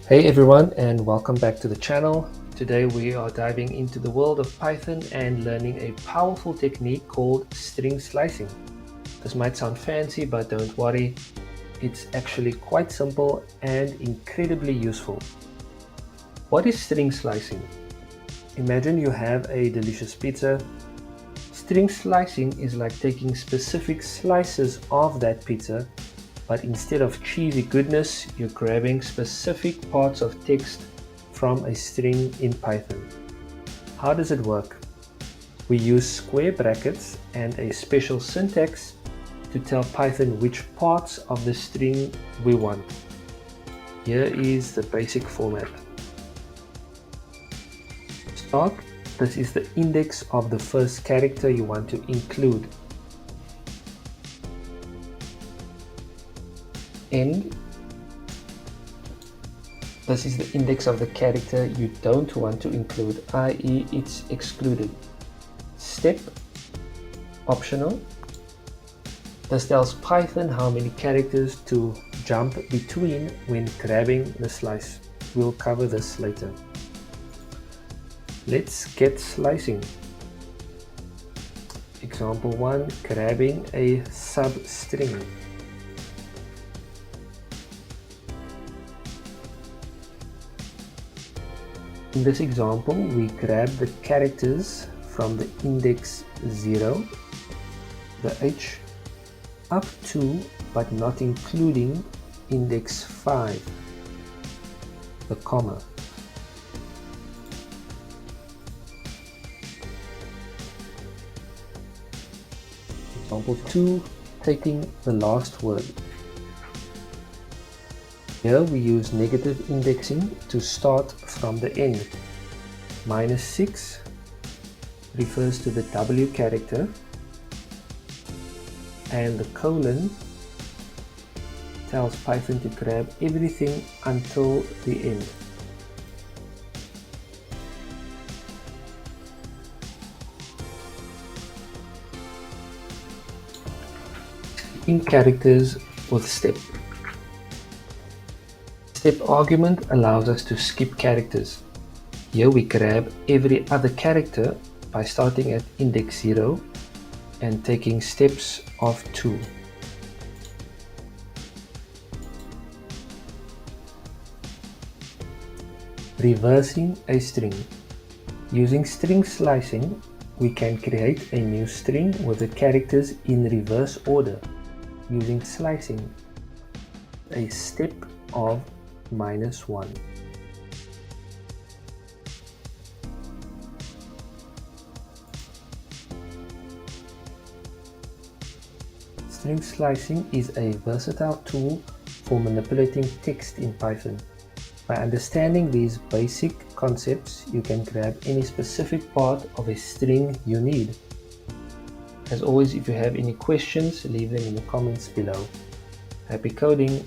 Hey everyone, and welcome back to the channel. Today we are diving into the world of Python and learning a powerful technique called string slicing. This might sound fancy, but don't worry, it's actually quite simple and incredibly useful. What is string slicing? Imagine you have a delicious pizza. String slicing is like taking specific slices of that pizza, but instead of cheesy goodness, you're grabbing specific parts of text from a string in Python. How does it work? We use square brackets and a special syntax to tell Python which parts of the string we want. Here is the basic format. Start. This is the index of the first character you want to include. End. This is the index of the character you don't want to include, i.e. it's excluded. Step. Optional. This tells Python how many characters to jump between when grabbing the slice. We'll cover this later. Let's get slicing. Example 1, grabbing a substring. In this example, we grab the characters from the index 0, the H, up to but not including index 5, the comma. Example 2, taking the last word. Here we use negative indexing to start from the end. -6 refers to the W character, and the colon tells Python to grab everything until the end. In characters with step. Step argument allows us to skip characters. Here we grab every other character by starting at index 0 and taking steps of 2. Reversing a string. Using string slicing, we can create a new string with the characters in reverse order using slicing, a step of -1. String slicing is a versatile tool for manipulating text in Python. By understanding these basic concepts, you can grab any specific part of a string you need. As always, if you have any questions, leave them in the comments below. Happy coding!